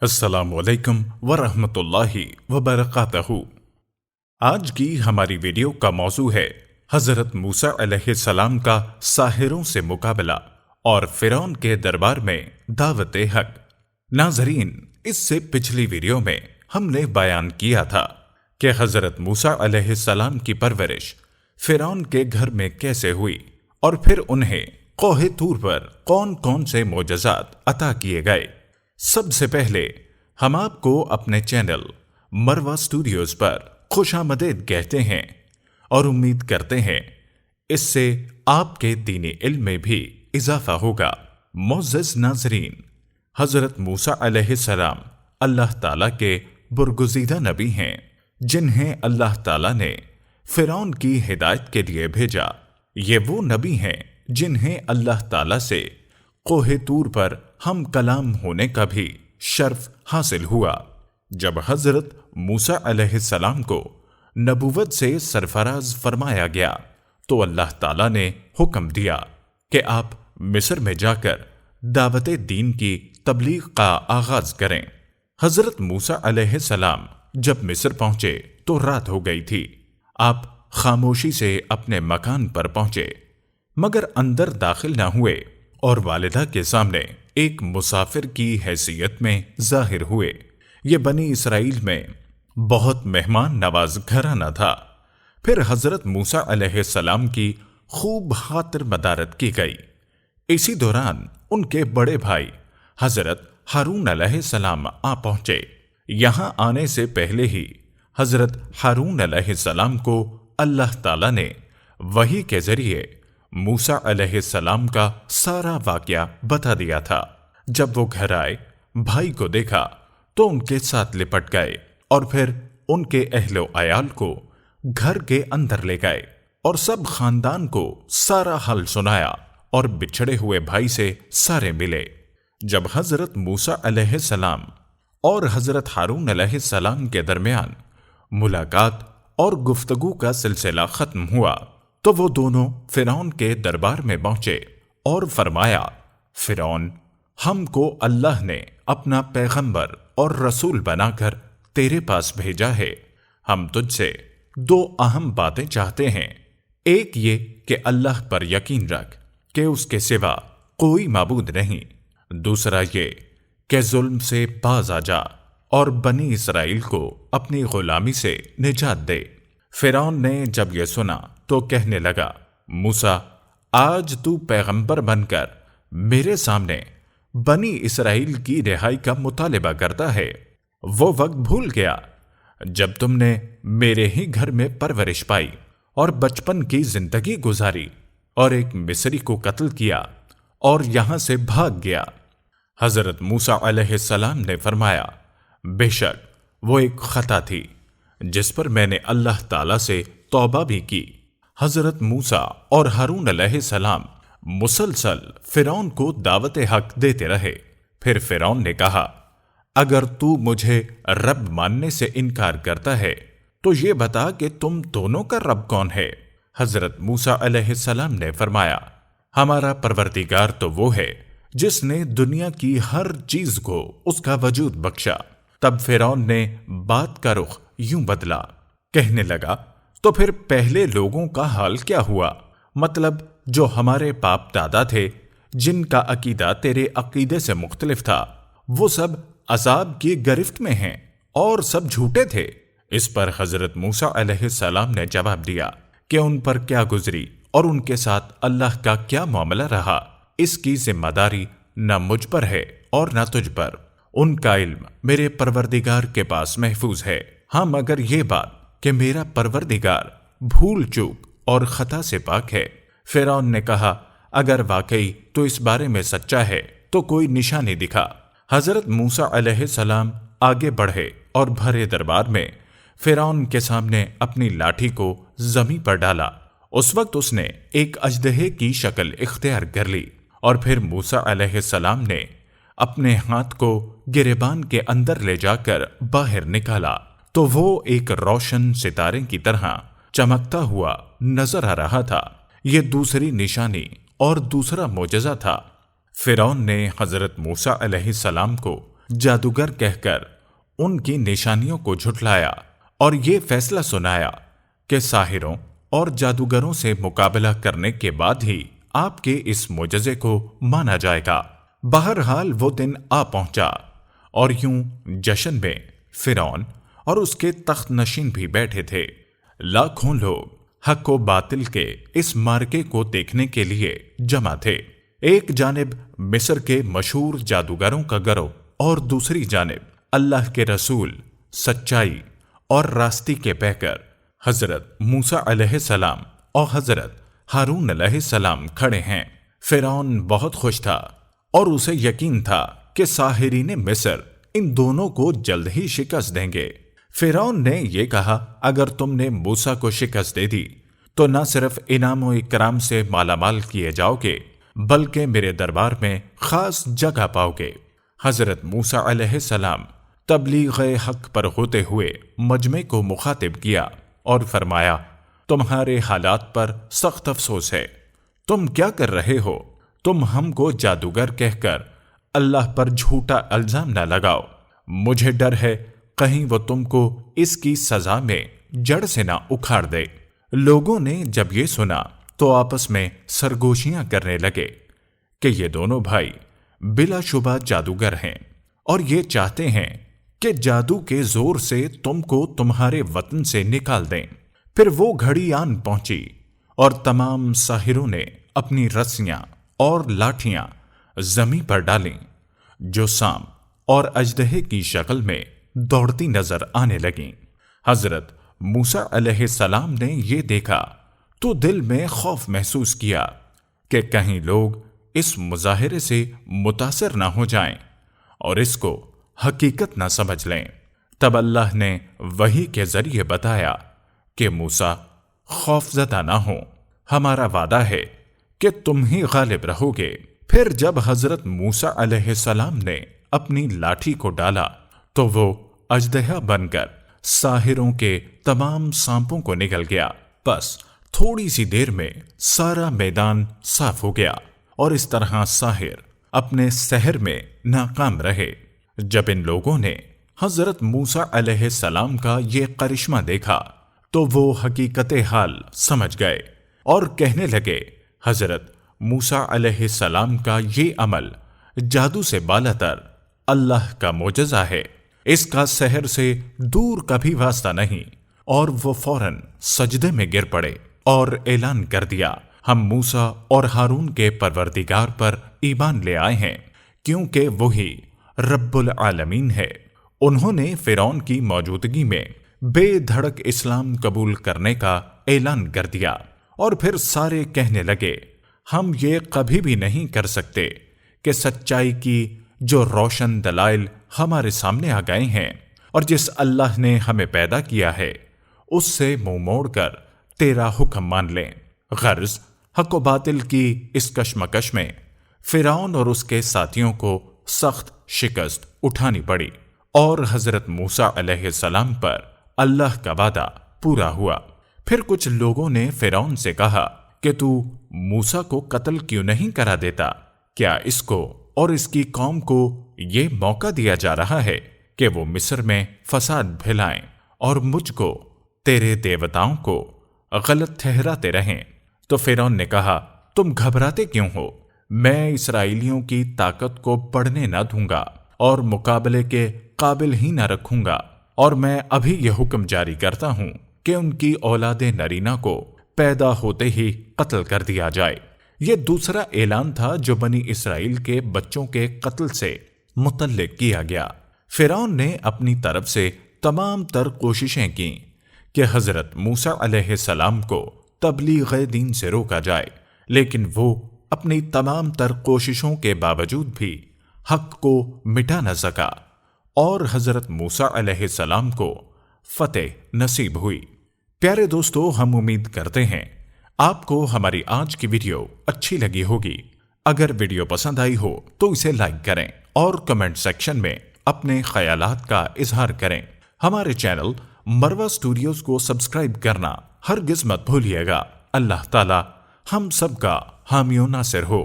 السلام علیکم ورحمۃ اللہ وبرکاتہ۔ آج کی ہماری ویڈیو کا موضوع ہے حضرت موسیٰ علیہ السلام کا ساحروں سے مقابلہ اور فرعون کے دربار میں دعوت حق۔ ناظرین، اس سے پچھلی ویڈیو میں ہم نے بیان کیا تھا کہ حضرت موسیٰ علیہ السلام کی پرورش فرعون کے گھر میں کیسے ہوئی اور پھر انہیں کوہ طور پر کون کون سے معجزات عطا کیے گئے۔ سب سے پہلے ہم آپ کو اپنے چینل مروہ اسٹوڈیوز پر خوش آمدید کہتے ہیں اور امید کرتے ہیں اس سے آپ کے دینی علم میں بھی اضافہ ہوگا۔ معزز ناظرین، حضرت موسیٰ علیہ السلام اللہ تعالیٰ کے برگزیدہ نبی ہیں جنہیں اللہ تعالیٰ نے فرعون کی ہدایت کے لیے بھیجا۔ یہ وہ نبی ہیں جنہیں اللہ تعالیٰ سے کوہ طور پر ہم کلام ہونے کا بھی شرف حاصل ہوا۔ جب حضرت موسیٰ علیہ السلام کو نبوت سے سرفراز فرمایا گیا تو اللہ تعالیٰ نے حکم دیا کہ آپ مصر میں جا کر دعوت دین کی تبلیغ کا آغاز کریں۔ حضرت موسیٰ علیہ السلام جب مصر پہنچے تو رات ہو گئی تھی۔ آپ خاموشی سے اپنے مکان پر پہنچے مگر اندر داخل نہ ہوئے اور والدہ کے سامنے ایک مسافر کی حیثیت میں ظاہر ہوئے۔ یہ بنی اسرائیل میں بہت مہمان نواز گھرانہ تھا۔ پھر حضرت موسیٰ علیہ السلام کی خوب خاطر مدارت کی گئی۔ اسی دوران ان کے بڑے بھائی حضرت ہارون علیہ السلام آ پہنچے۔ یہاں آنے سے پہلے ہی حضرت ہارون علیہ السلام کو اللہ تعالیٰ نے وحی کے ذریعے موسیٰ علیہ السلام کا سارا واقعہ بتا دیا تھا۔ جب وہ گھر آئے، بھائی کو دیکھا تو ان کے ساتھ لپٹ گئے اور پھر ان کے اہل و عیال کو گھر کے اندر لے گئے اور سب خاندان کو سارا حال سنایا اور بچھڑے ہوئے بھائی سے سارے ملے۔ جب حضرت موسیٰ علیہ السلام اور حضرت ہارون علیہ السلام کے درمیان ملاقات اور گفتگو کا سلسلہ ختم ہوا تو وہ دونوں فرعون کے دربار میں پہنچے اور فرمایا، فرعون، ہم کو اللہ نے اپنا پیغمبر اور رسول بنا کر تیرے پاس بھیجا ہے۔ ہم تجھ سے دو اہم باتیں چاہتے ہیں۔ ایک یہ کہ اللہ پر یقین رکھ کہ اس کے سوا کوئی معبود نہیں۔ دوسرا یہ کہ ظلم سے باز آ جا اور بنی اسرائیل کو اپنی غلامی سے نجات دے۔ فرعون نے جب یہ سنا تو کہنے لگا، موسیٰ، آج تو پیغمبر بن کر میرے سامنے بنی اسرائیل کی رہائی کا مطالبہ کرتا ہے۔ وہ وقت بھول گیا جب تم نے میرے ہی گھر میں پرورش پائی اور بچپن کی زندگی گزاری اور ایک مصری کو قتل کیا اور یہاں سے بھاگ گیا۔ حضرت موسیٰ علیہ السلام نے فرمایا، بے شک وہ ایک خطا تھی جس پر میں نے اللہ تعالیٰ سے توبہ بھی کی۔ حضرت موسیٰ اور ہارون علیہ السلام مسلسل فرعون کو دعوت حق دیتے رہے۔ پھر فرعون نے کہا، اگر تو مجھے رب ماننے سے انکار کرتا ہے تو یہ بتا کہ تم دونوں کا رب کون ہے؟ حضرت موسیٰ علیہ السلام نے فرمایا، ہمارا پروردگار تو وہ ہے جس نے دنیا کی ہر چیز کو اس کا وجود بخشا۔ تب فرعون نے بات کا رخ یوں بدلا، کہنے لگا، تو پھر پہلے لوگوں کا حال کیا ہوا؟ مطلب جو ہمارے باپ دادا تھے جن کا عقیدہ تیرے عقیدے سے مختلف تھا، وہ سب عذاب کی گرفت میں ہیں اور سب جھوٹے تھے۔ اس پر حضرت موسیٰ علیہ السلام نے جواب دیا کہ ان پر کیا گزری اور ان کے ساتھ اللہ کا کیا معاملہ رہا، اس کی ذمہ داری نہ مجھ پر ہے اور نہ تجھ پر۔ ان کا علم میرے پروردگار کے پاس محفوظ ہے۔ ہاں مگر یہ بات کہ میرا پروردگار بھول چوک اور خطا سے پاک ہے۔ فرعون نے کہا، اگر واقعی تو اس بارے میں سچا ہے تو کوئی نشانی دکھا۔ حضرت موسیٰ علیہ السلام آگے بڑھے اور بھرے دربار میں فرعون کے سامنے اپنی لاٹھی کو زمین پر ڈالا۔ اس وقت اس نے ایک اژدہے کی شکل اختیار کر لی اور پھر موسیٰ علیہ السلام نے اپنے ہاتھ کو گریبان کے اندر لے جا کر باہر نکالا تو وہ ایک روشن ستارے کی طرح چمکتا ہوا نظر آ رہا تھا۔ یہ دوسری نشانی اور دوسرا معجزہ تھا۔ فرعون نے حضرت موسیٰ علیہ السلام کو जादूगर कहकर उनकी निशानियों को झुठलाया और ये फैसला सुनाया कि साहिरों और जादूगरों से मुकाबला करने के बाद ही आपके इस मोजज़े को माना जाएगा। बहरहाल वो दिन आ पहुंचा और यूं जश्न में फिरौन और उसके तख्त नशीन भी बैठे थे। लाखों लोग हक व बातिल के इस मार्के को देखने के लिए जमा थे। एक जानिब मिस्र के मशहूर जादूगरों का गिरोह और दूसरी जानिब अल्लाह के रसूल, सच्चाई और रास्ती के पैकर हजरत मूसा अलैहिस्सलाम और हजरत हारून अलैहिस्सलाम खड़े हैं। फिरौन बहुत खुश था और उसे यकीन था कि साहिरीन मिस्र इन दोनों को जल्द ही शिकस्त देंगे। फिरौन ने यह कहा, अगर तुमने मूसा को शिकस्त दे दी तो न सिर्फ इनाम व इकराम से मालामाल किए जाओगे बल्कि मेरे दरबार में खास जगह पाओगे। हजरत मूसा अलैहिस्सलाम तबलीग हक पर होते हुए मजमे को मुखातिब किया और फरमाया, तुम्हारे हालात पर सख्त अफसोस है। तुम क्या कर रहे हो? तुम हमको जादूगर कहकर अल्लाह पर झूठा इल्जाम न लगाओ। मुझे डर है कहीं वो तुमको इसकी सजा में जड़ से ना उखाड़ दे। लोगों ने जब ये सुना तो आपस में सरगोशियां करने लगे कि ये दोनों भाई बिलाशुबा जादूगर हैं और ये चाहते हैं कि जादू के जोर से तुमको तुम्हारे वतन से निकाल दें। फिर वो घड़ी आन पहुंची और तमाम साहिरों ने अपनी रस्सियां और लाठियां जमीन पर डालीं, जो सांप और अजदहे की शक्ल में दौड़ती नजर आने लगीं। हजरत मूसा अलैहिस्सलाम ने ये देखा तो दिल में खौफ महसूस किया कि कहीं लोग इस मुजाहिरे से मुतासिर ना हो जाएं और इसको हकीकत ना समझ लें। तब अल्लाह ने वही के जरिए बताया कि मूसा, खौफजदा ना हो, हमारा वादा है कि तुम ही गालिब रहोगे। फिर जब हजरत मूसा अलैहिस्सलाम ने अपनी लाठी को डाला तो वो अजदहा बनकर साहिरों के तमाम सांपों को निगल गया। बस थोड़ी सी देर में सारा मैदान साफ हो गया और इस तरह साहिर अपने सहर में नाकाम रहे। जब इन लोगों ने हजरत मूसा अलैहिस्सलाम का ये करिश्मा देखा तो वो हकीकत हाल समझ गए और कहने लगे, हजरत मूसा अलैहिस्सलाम का ये अमल जादू से बालातर अल्लाह का मोजज़ा है, इसका सहर से दूर का भी वास्ता नहीं। और वो फौरन सजदे में गिर पड़े और ऐलान कर दिया, हम मूसा और हारून के परवरदिगार पर ईमान ले आए हैं, क्योंकि वही रब्बुल आलमीन है। उन्होंने फिरौन की मौजूदगी में बेधड़क इस्लाम कबूल करने का ऐलान कर दिया और फिर सारे कहने लगे, हम ये कभी भी नहीं कर सकते कि सच्चाई की जो रोशन दलाइल हमारे सामने आ गए हैं और जिस अल्लाह ने हमें पैदा किया है उससे मुंह मोड़कर तेरा हुक्म मान लें। गर्ज हक व बातिल की इस कशमकश में फिरौन और उसके साथियों को सख्त शिकस्त उठानी पड़ी और हजरत मूसा अलैहिस्सलाम पर अल्लाह का वादा पूरा हुआ। फिर कुछ लोगों ने फिरौन से कहा कि तू मूसा को कत्ल क्यों नहीं करा देता? क्या इसको और इसकी कौम को ये मौका दिया जा रहा है कि वो मिस्र में फसाद फैलाएं और मुझको, तेरे देवताओं को गलत ठहराते रहें? तो फिरौन ने कहा, तुम घबराते क्यों हो? मैं इसराइलियों की ताकत को बढ़ने न दूंगा और मुकाबले के काबिल ही न रखूंगा, और मैं अभी यह हुक्म जारी करता हूं कि उनकी औलादे नरीना को पैदा होते ही कत्ल कर दिया जाए। यह दूसरा ऐलान था जो बनी इसराइल के बच्चों के कत्ल से मुतल्लिक किया गया। फिरौन ने अपनी तरफ से तमाम तर कोशिशें की कि हजरत मूसा अलैहिस्सलाम को तबलीग दीन से रोका जाए, लेकिन वो अपनी तमाम तर कोशिशों के बावजूद भी हक को मिटा न सका और हजरत मूसा अलैहिस्सलाम को फतेह नसीब हुई। प्यारे दोस्तों, हम उम्मीद करते हैं आपको हमारी आज की वीडियो अच्छी लगी होगी। अगर वीडियो पसंद आई हो तो इसे लाइक करें और कमेंट सेक्शन में अपने ख्यालात का इजहार करें। हमारे चैनल मरवा स्टूडियोज को सब्सक्राइब करना हरगिज मत भूलिएगा। अल्लाह ताला हम सबका हामी नासिर हो।